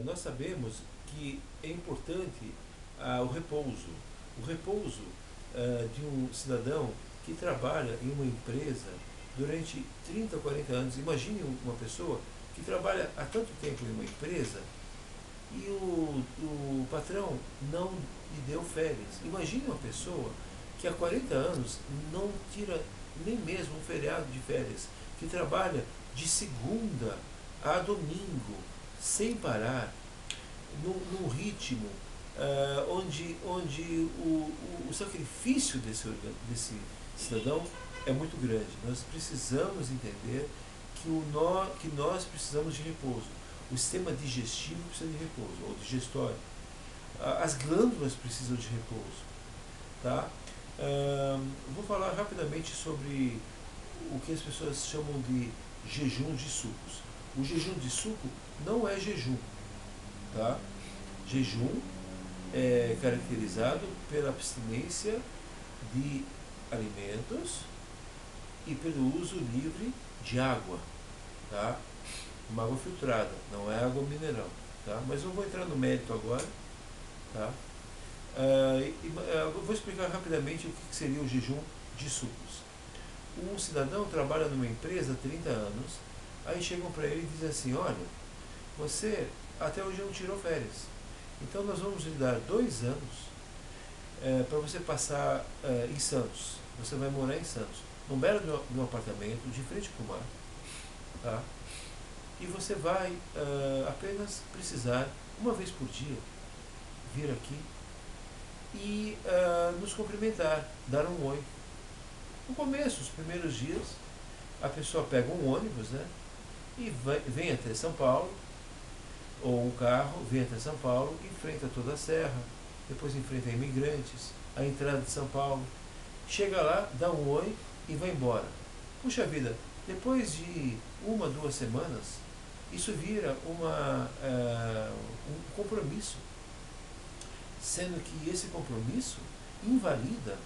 Nós sabemos que é importante o repouso. O repouso de um cidadão que trabalha em uma empresa durante 30, 40 anos. Imagine uma pessoa que trabalha há tanto tempo em uma empresa e o patrão não lhe deu férias. Imagine uma pessoa que há 40 anos não tira nem mesmo um feriado de férias, que trabalha de segunda a domingo, sem parar, num ritmo onde o sacrifício desse cidadão é muito grande. Nós precisamos entender que nós precisamos de repouso. O sistema digestivo precisa de repouso, ou digestório. As glândulas precisam de repouso. Tá? Vou falar rapidamente sobre o que as pessoas chamam de jejum de sucos. O jejum de suco não é jejum. Tá? Jejum é caracterizado pela abstinência de alimentos e pelo uso livre de água. Tá? Uma água filtrada, não é água mineral. Tá? Mas eu vou entrar no mérito agora. Tá? Eu vou explicar rapidamente o que seria o jejum de sucos. Um cidadão trabalha numa empresa há 30 anos, aí chegam para ele e dizem assim: olha, você até hoje não tirou férias, então nós vamos lhe dar 2 anos para você passar em Santos. Você vai morar em Santos, num belo de um apartamento de frente para o mar. Tá? E você vai apenas precisar, uma vez por dia, vir aqui e nos cumprimentar, dar um oi. No começo, os primeiros dias, a pessoa pega um ônibus, né, e vem até São Paulo, ou um carro, vem até São Paulo, enfrenta toda a serra, depois enfrenta Imigrantes, a entrada de São Paulo, chega lá, dá um oi e vai embora. Puxa vida, depois de 1, 2 semanas, isso vira um compromisso, sendo que esse compromisso invalida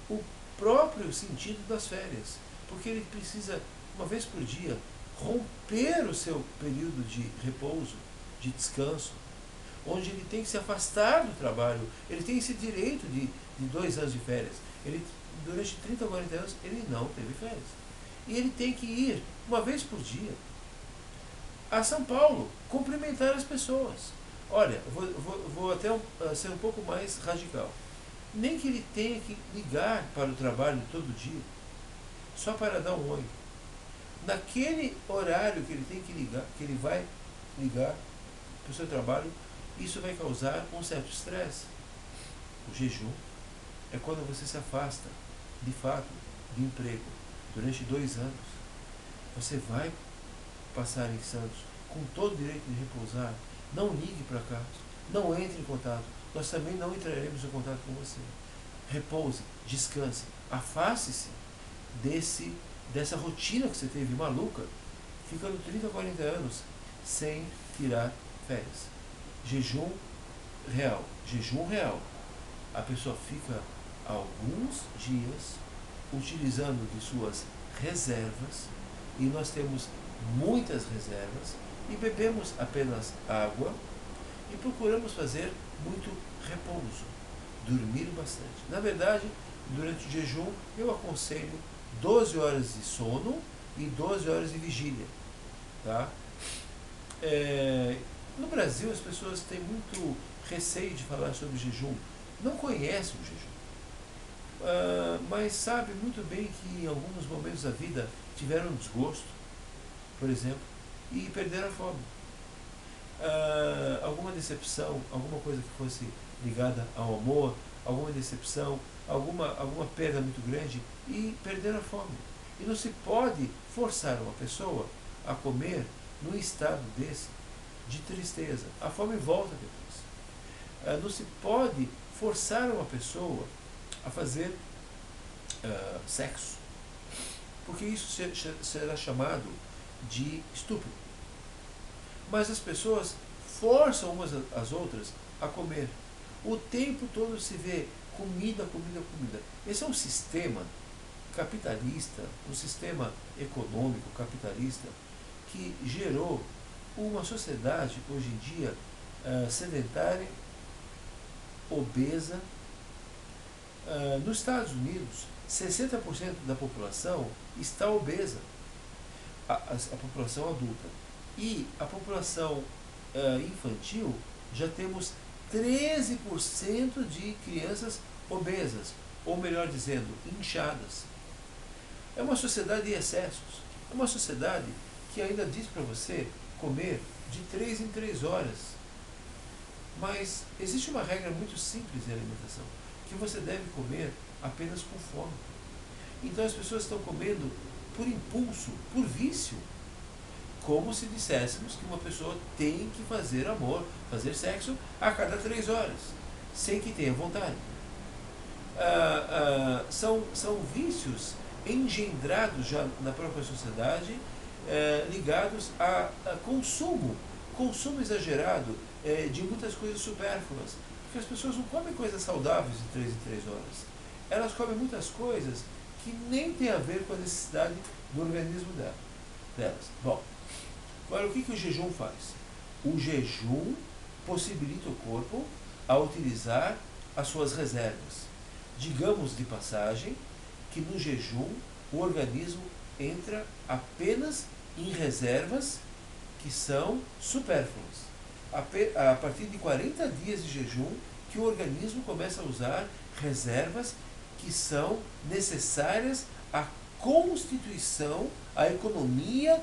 o próprio sentido das férias, porque ele precisa, uma vez por dia, romper o seu período de repouso, de descanso, onde ele tem que se afastar do trabalho. Ele tem esse direito de 2 anos de férias. Ele, durante 30 ou 40 anos, ele não teve férias. E ele tem que ir, uma vez por dia, a São Paulo, cumprimentar as pessoas. Olha, vou até ser um pouco mais radical. Nem que ele tenha que ligar para o trabalho todo dia, só para dar um oi. Naquele horário que ele tem que ligar, que ele vai ligar para o seu trabalho, isso vai causar um certo estresse. O jejum é quando você se afasta, de fato, do emprego durante 2 anos. Você vai passar em Santos com todo o direito de repousar. Não ligue para cá, não entre em contato. Nós também não entraremos em contato com você. Repouse, descanse, afaste-se dessa rotina que você teve maluca, ficando 30, 40 anos sem tirar férias. Jejum real. Jejum real. A pessoa fica alguns dias utilizando de suas reservas, e nós temos muitas reservas, e bebemos apenas água e procuramos fazer muito repouso, dormir bastante. Na verdade, durante o jejum, eu aconselho 12 horas de sono e 12 horas de vigília. Tá? No Brasil, as pessoas têm muito receio de falar sobre jejum, não conhecem o jejum. Mas sabe muito bem que em alguns momentos da vida tiveram um desgosto, por exemplo, e perderam a fome. Alguma decepção, alguma coisa que fosse ligada ao amor, alguma decepção, alguma perda muito grande, e perderam a fome. E não se pode forçar uma pessoa a comer num estado desse de tristeza. A fome volta depois. Não se pode forçar uma pessoa a fazer sexo, porque isso será chamado de estupro. Mas as pessoas forçam umas às outras a comer. O tempo todo se vê comida, comida, comida. Esse é um sistema capitalista, um sistema econômico capitalista que gerou uma sociedade, hoje em dia, sedentária, obesa. Nos Estados Unidos, 60% da população está obesa, a população adulta. E a população infantil, já temos 13% de crianças obesas, ou melhor dizendo, inchadas. É uma sociedade de excessos. É uma sociedade que ainda diz para você comer de 3 em 3 horas. Mas existe uma regra muito simples de alimentação, que você deve comer apenas com fome. Então as pessoas estão comendo por impulso, por vício, como se disséssemos que uma pessoa tem que fazer amor, fazer sexo a cada 3 horas, sem que tenha vontade. São vícios engendrados já na própria sociedade, ligados a consumo exagerado de muitas coisas supérfluas, porque as pessoas não comem coisas saudáveis de 3 em 3 horas, elas comem muitas coisas que nem tem a ver com a necessidade do organismo delas. Bom, agora o que o jejum faz? O jejum possibilita o corpo a utilizar as suas reservas. Digamos de passagem que no jejum o organismo entra apenas em reservas que são supérfluas. A partir de 40 dias de jejum que o organismo começa a usar reservas que são necessárias à constituição, à economia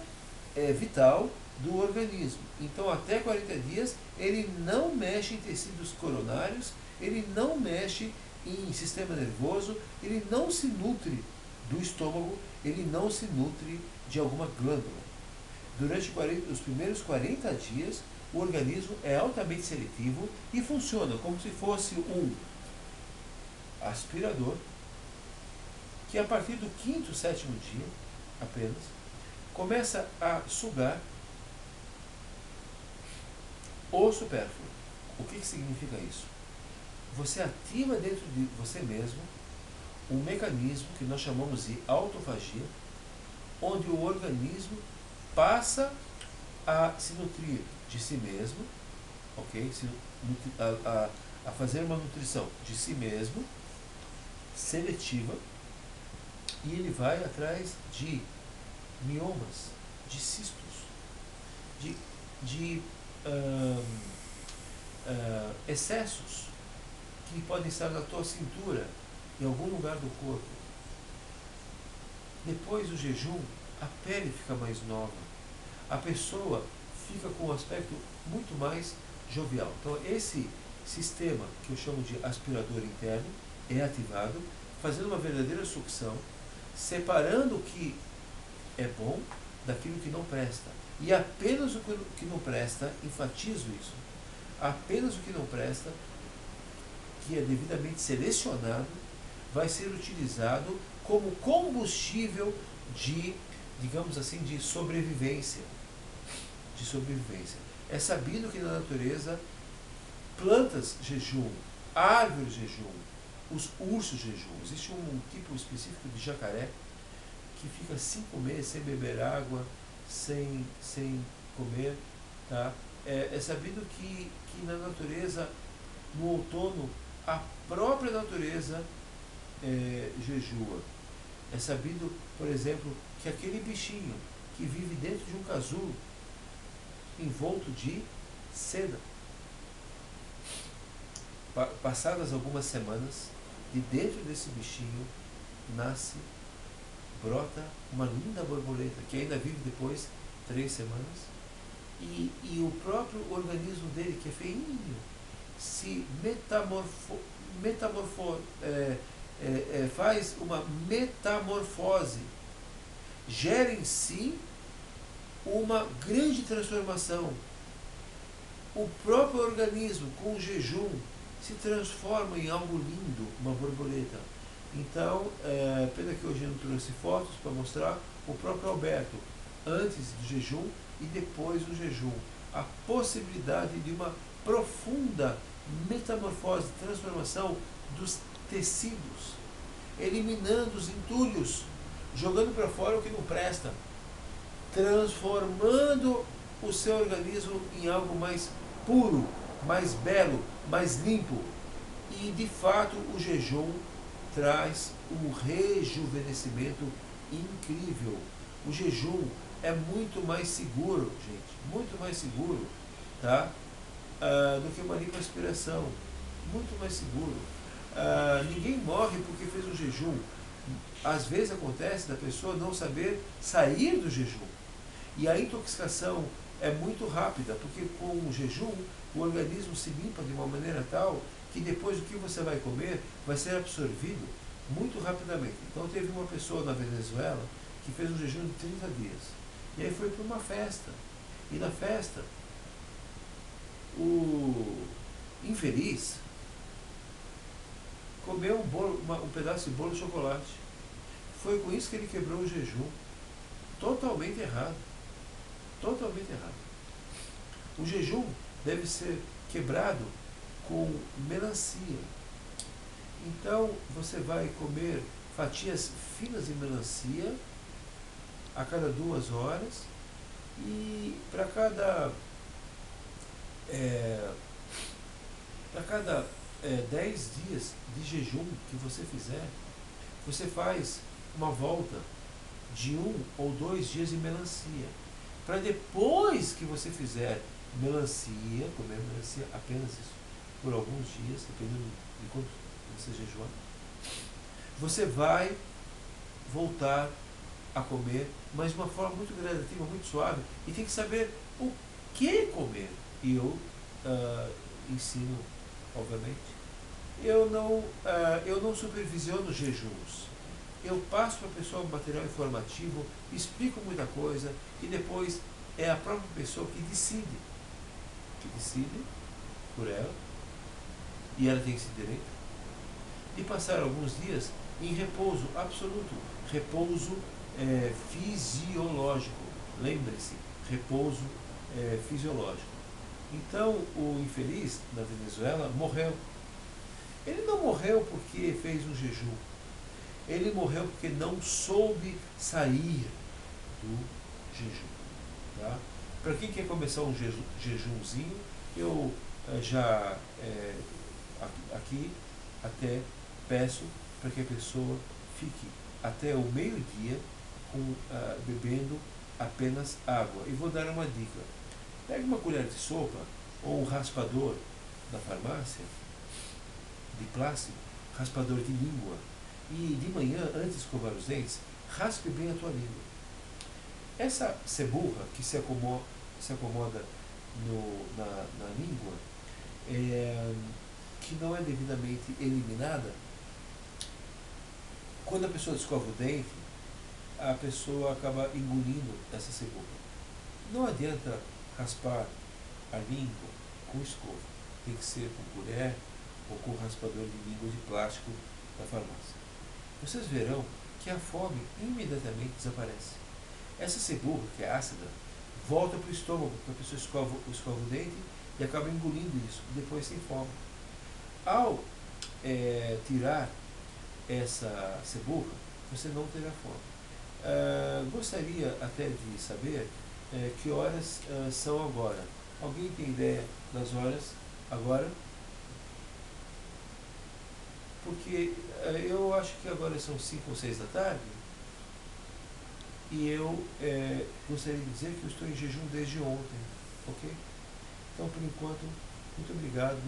vital do organismo. Então, até 40 dias, ele não mexe em tecidos coronários, ele não mexe em sistema nervoso, ele não se nutre do estômago, ele não se nutre de alguma glândula. Durante os primeiros 40 dias, o organismo é altamente seletivo e funciona como se fosse um aspirador, que a partir do 5º, 7º dia, apenas, começa a sugar o supérfluo. O que significa isso? Você ativa dentro de você mesmo um mecanismo que nós chamamos de autofagia, onde o organismo passa a se nutrir de si mesmo, ok? A fazer uma nutrição de si mesmo, seletiva, e ele vai atrás de miomas, de cistos, de excessos que podem estar na tua cintura, em algum lugar do corpo. Depois do jejum, a pele fica mais nova, a pessoa fica com um aspecto muito mais jovial. Então esse sistema, que eu chamo de aspirador interno, é ativado, fazendo uma verdadeira sucção, separando o que é bom daquilo que não presta. E apenas o que não presta, enfatizo isso, apenas o que não presta, que é devidamente selecionado, vai ser utilizado como combustível de, digamos assim, de sobrevivência. É sabido que na natureza, plantas jejuam, árvores jejuam, os ursos jejuam. Existe um tipo específico de jacaré que fica 5 meses sem beber água, sem comer. Tá? É sabido que na natureza, no outono, a própria natureza jejua. É sabido, por exemplo, que aquele bichinho que vive dentro de um casulo envolto de seda, passadas algumas semanas, de dentro desse bichinho brota uma linda borboleta, que ainda vive depois 3 semanas, e o próprio organismo dele, que é feinho, se faz uma metamorfose, gera em si uma grande transformação. O próprio organismo, com o jejum, se transforma em algo lindo, uma borboleta. Então, pena que hoje eu não trouxe fotos para mostrar o próprio Alberto, antes do jejum e depois do jejum. A possibilidade de uma profunda metamorfose, transformação dos tecidos, eliminando os entulhos, jogando para fora o que não presta, transformando o seu organismo em algo mais puro, mais belo, mais limpo. E de fato o jejum traz um rejuvenescimento incrível. O jejum é muito mais seguro, gente, muito mais seguro, tá? Do que uma lipoaspiração. Muito mais seguro. Ninguém morre porque fez um jejum. Às vezes acontece da pessoa não saber sair do jejum. E a intoxicação é muito rápida, porque com o jejum o organismo se limpa de uma maneira tal que depois o que você vai comer vai ser absorvido muito rapidamente. Então teve uma pessoa na Venezuela que fez um jejum de 30 dias. E aí foi para uma festa. E na festa, o infeliz comeu um pedaço de bolo de chocolate. Foi com isso que ele quebrou o jejum. Totalmente errado. Totalmente errado. O jejum deve ser quebrado com melancia. Então você vai comer fatias finas de melancia a cada 2 horas e para cada 10 dias de jejum que você fizer, você faz uma volta de 1 ou 2 dias de melancia. Para depois que você fizer melancia, comer melancia, apenas isso, por alguns dias, dependendo de quanto você jejuar, você vai voltar a comer, mas de uma forma muito gradativa, muito suave, e tem que saber o que comer. E eu ensino, obviamente, eu não supervisiono jejuns. Eu passo para a pessoa um material informativo, explico muita coisa, e depois é a própria pessoa que decide por ela, e ela tem esse direito, de passar alguns dias em repouso absoluto, repouso fisiológico. Lembre-se, repouso fisiológico. Então o infeliz da Venezuela morreu. Ele não morreu porque fez um jejum. Ele morreu porque não soube sair do jejum. Tá? Para quem quer começar um jejumzinho, eu já aqui até peço para que a pessoa fique até o meio-dia bebendo apenas água. E vou dar uma dica. Pegue uma colher de sopa ou um raspador da farmácia, de plástico, raspador de língua, e de manhã, antes de escovar os dentes, raspe bem a tua língua. Essa seburra que se acomoda na língua, que não é devidamente eliminada, quando a pessoa escova o dente, a pessoa acaba engolindo essa seburra. Não adianta raspar a língua com escova. Tem que ser com colher ou com raspador de língua de plástico da farmácia. Vocês verão que a fome imediatamente desaparece. Essa seburra, que é ácida, volta para o estômago, porque a pessoa escova o dente e acaba engolindo isso, depois sem fome. Ao tirar essa seburra, você não terá fome. Gostaria até de saber que horas são agora. Alguém tem ideia das horas agora? Porque eu acho que agora são 5 ou 6 da tarde, e eu gostaria de dizer que eu estou em jejum desde ontem, ok? Então, por enquanto, muito obrigado.